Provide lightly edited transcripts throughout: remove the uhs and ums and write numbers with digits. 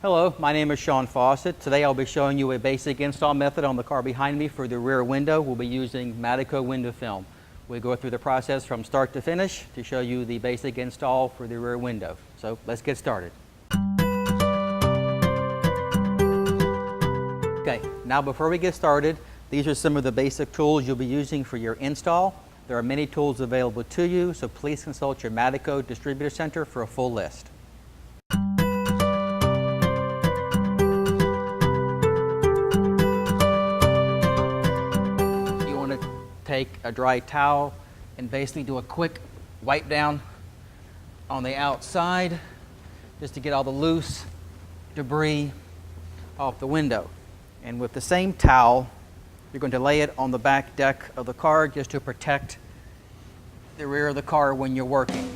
Hello, my name is Sean Fawcett. Today I'll be showing you a basic install method on the car behind me for the rear window. We'll be using Madico window film. We'll go through the process from start to finish to show you the basic install for the rear window. So let's get started. Okay, now before we get started, these are some of the basic tools you'll be using for your install. There are many tools available to you, so please consult your Madico distributor center for a full list. Take a dry towel and basically do a quick wipe down on the outside just to get all the loose debris off the window. And with the same towel, you're going to lay it on the back deck of the car just to protect the rear of the car when you're working.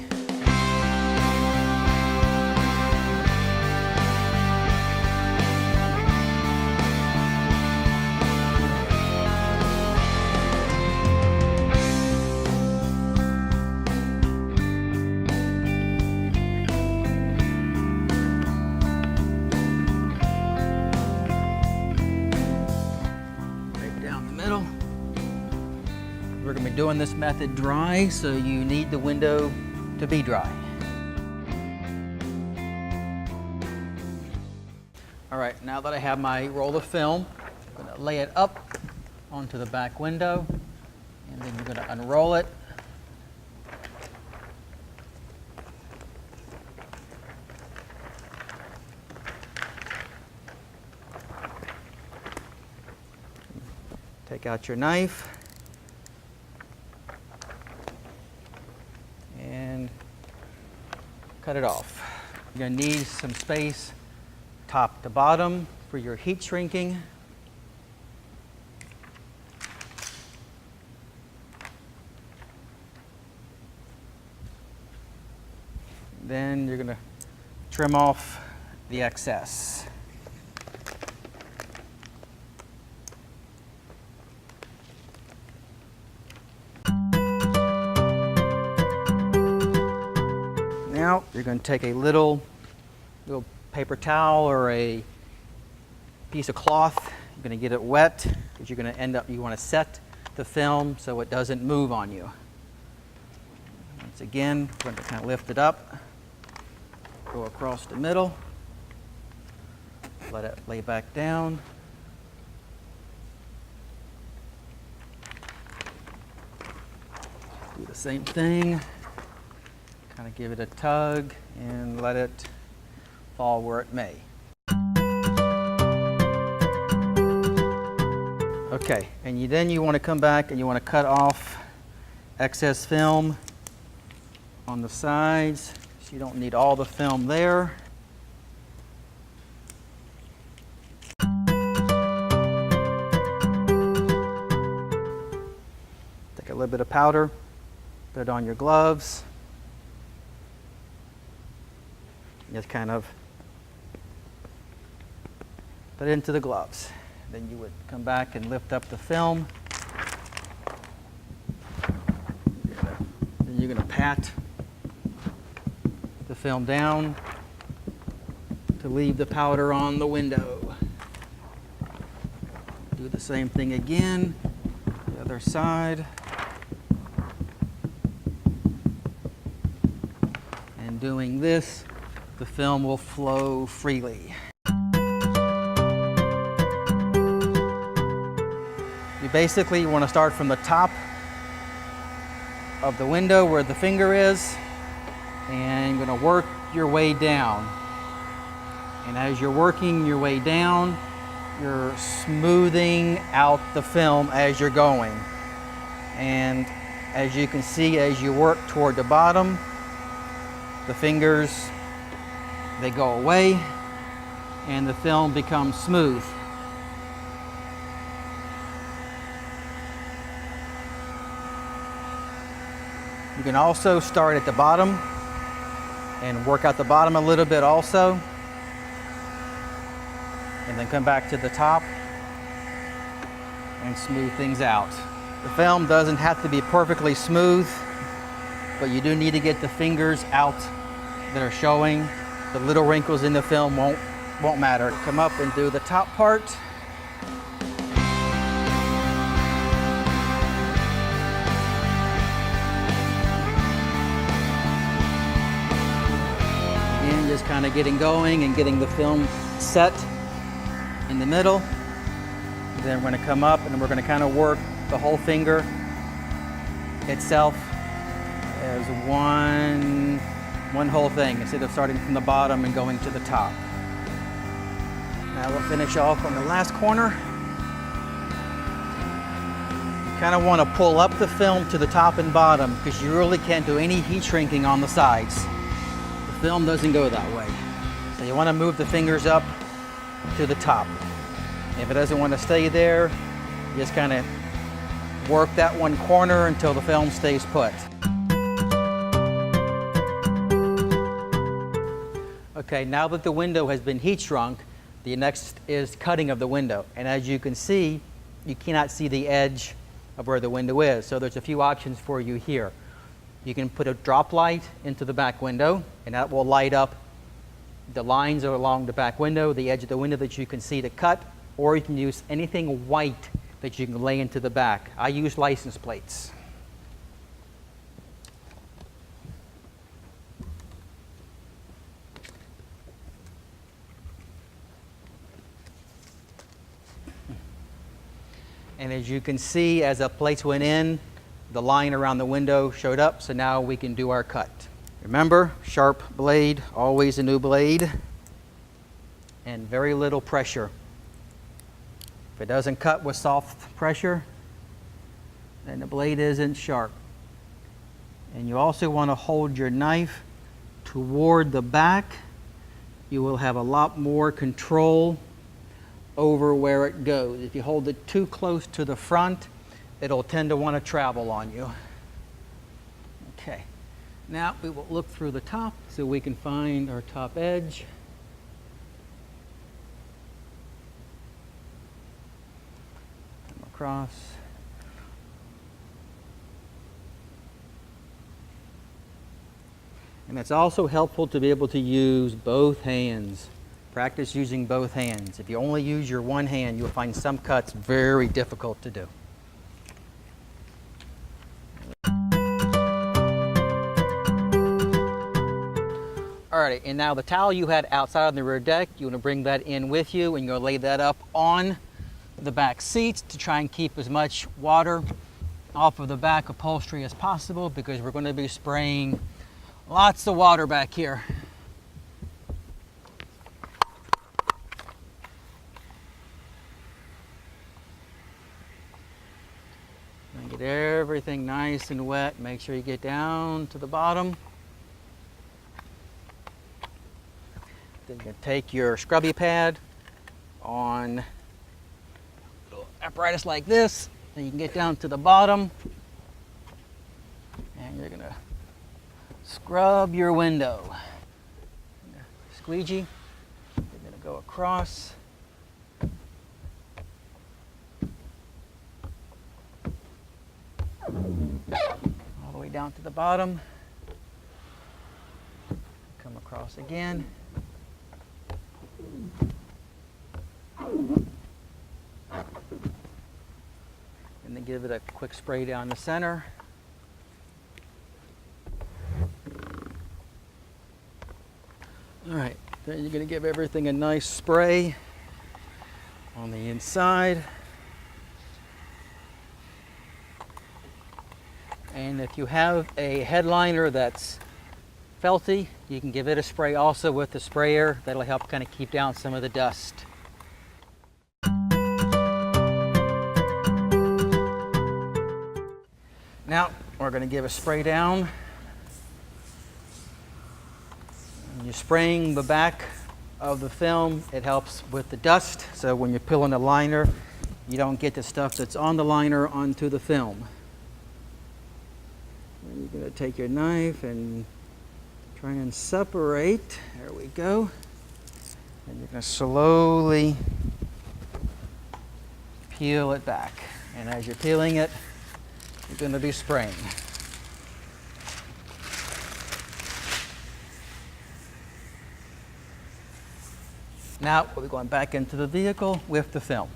We're going to be doing this method dry, so you need the window to be dry. All right, now that I have my roll of film, I'm going to lay it up onto the back window, and then you're going to unroll it. Take out your knife. And cut it off. You're going to need some space top to bottom for your heat shrinking. Then you're going to trim off the excess. Now you're going to take a little paper towel or a piece of cloth. You're going to get it wet because you're going to you want to set the film so it doesn't move on you. Once again, we're going to kind of lift it up, go across the middle, let it lay back down. Do the same thing. Kind of give it a tug and let it fall where it may. Okay, and then you want to come back and you want to cut off excess film on the sides, so you don't need all the film there. Take a little bit of powder, put it on your gloves. Just kind of put it into the gloves. Then you would come back and lift up the film. Then you're going to pat the film down to leave the powder on the window. Do the same thing again, the other side. And doing this, the film will flow freely. You basically want to start from the top of the window where the finger is, and you're going to work your way down. And as you're working your way down, you're smoothing out the film as you're going. And as you can see, as you work toward the bottom, the fingers, they go away and the film becomes smooth. You can also start at the bottom and work out the bottom a little bit also, and then come back to the top and smooth things out. The film doesn't have to be perfectly smooth, but you do need to get the fingers out that are showing. The little wrinkles in the film won't won't matter. Come up and do the top part. Again, just kind of getting going and getting the film set in the middle. Then we're going to come up and we're going to kind of work the whole finger itself as one whole thing instead of starting from the bottom and going to the top. Now we'll finish off on the last corner. You kind of want to pull up the film to the top and bottom because you really can't do any heat shrinking on the sides. The film doesn't go that way. So you want to move the fingers up to the top. If it doesn't want to stay there, you just kind of work that one corner until the film stays put. Okay, now that the window has been heat shrunk, the next is cutting of the window. And as you can see, you cannot see the edge of where the window is. So there's a few options for you here. You can put a drop light into the back window, and that will light up the lines along the back window, the edge of the window that you can see to cut, or you can use anything white that you can lay into the back. I use license plates. And as you can see, as the plates went in, the line around the window showed up, so now we can do our cut. Remember, sharp blade, always a new blade, and very little pressure. If it doesn't cut with soft pressure, then the blade isn't sharp. And you also want to hold your knife toward the back. You will have a lot more control over where it goes. If you hold it too close to the front, it'll tend to want to travel on you. Okay, now we will look through the top so we can find our top edge. Come across. And it's also helpful to be able to use both hands. Practice using both hands. If you only use your one hand, you'll find some cuts very difficult to do. Alright, and now the towel you had outside on the rear deck, you want to bring that in with you, and you're going to lay that up on the back seats to try and keep as much water off of the back upholstery as possible, because we're going to be spraying lots of water back here. Get everything nice and wet. Make sure you get down to the bottom. Then you can take your scrubby pad on a little apparatus like this, and you can get down to the bottom, and you're gonna scrub your window. Squeegee. You're gonna go across. All the way down to the bottom. Come across again. And then give it a quick spray down the center. All right, then you're going to give everything a nice spray on the inside. And if you have a headliner that's felty, you can give it a spray also with the sprayer. That'll help kind of keep down some of the dust. Now we're going to give a spray down. When you're spraying the back of the film, it helps with the dust. So when you're peeling the liner, you don't get the stuff that's on the liner onto the film. And you're going to take your knife and try and separate. There we go. And you're going to slowly peel it back. And as you're peeling it, you're going to be spraying. Now we're going back into the vehicle with the film.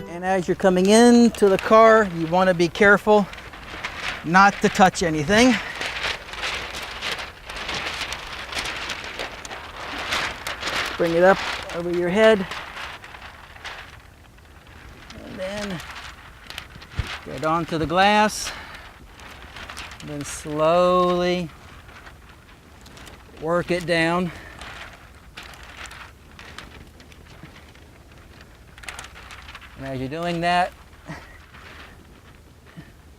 And as you're coming into the car, you want to be careful not to touch anything. Bring it up over your head. And then get onto the glass. And then slowly work it down. And as you're doing that,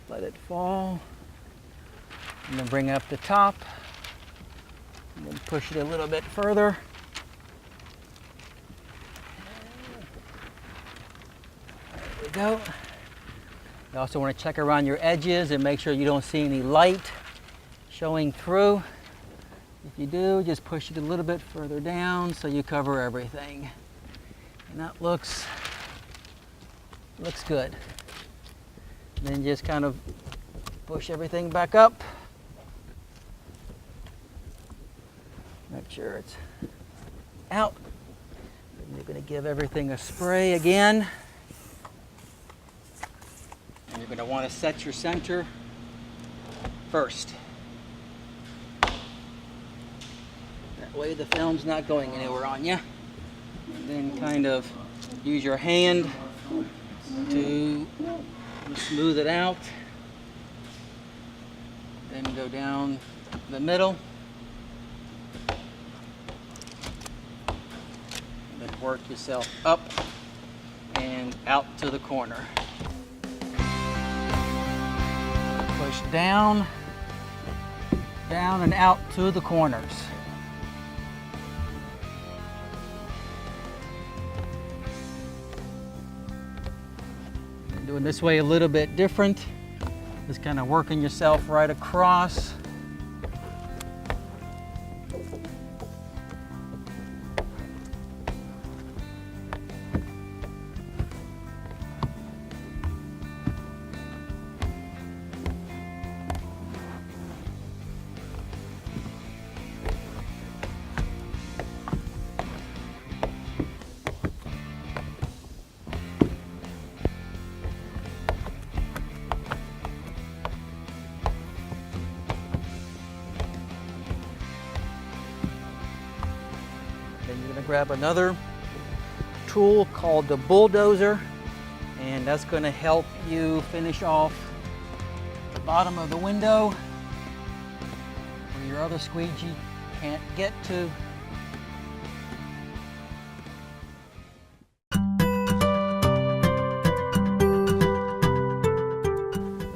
let it fall. And then bring up the top. And then push it a little bit further. There we go. You also want to check around your edges and make sure you don't see any light showing through. If you do, just push it a little bit further down so you cover everything. And that looks good. And then just kind of push everything back up. Make sure it's out. And you're going to give everything a spray again. And you're going to want to set your center first. That way the film's not going anywhere on you. And then kind of use your hand to smooth it out. Then go down the middle. And then work yourself up and out to the corner. Push down, down and out to the corners. Doing this way a little bit different. Just kind of working yourself right across. Then you're going to grab another tool called the bulldozer, and that's going to help you finish off the bottom of the window where your other squeegee can't get to.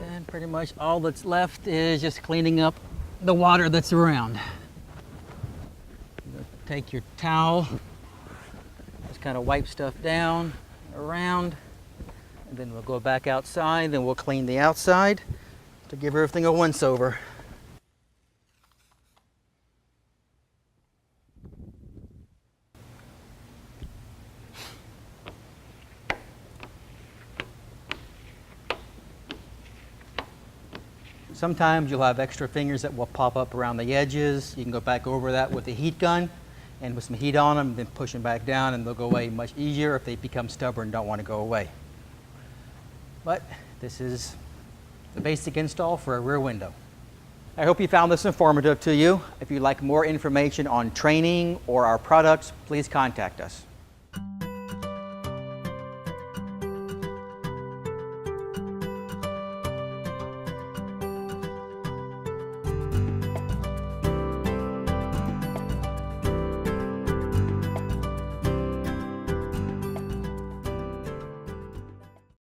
And pretty much all that's left is just cleaning up the water that's around. Take your towel, just kind of wipe stuff down, around, and then we'll go back outside, then we'll clean the outside to give everything a once over. Sometimes you'll have extra fingers that will pop up around the edges. You can go back over that with a heat gun and with some heat on them, then push them back down, and they'll go away much easier if they become stubborn and don't want to go away. But this is the basic install for a rear window. I hope you found this informative to you. If you'd like more information on training or our products, please contact us.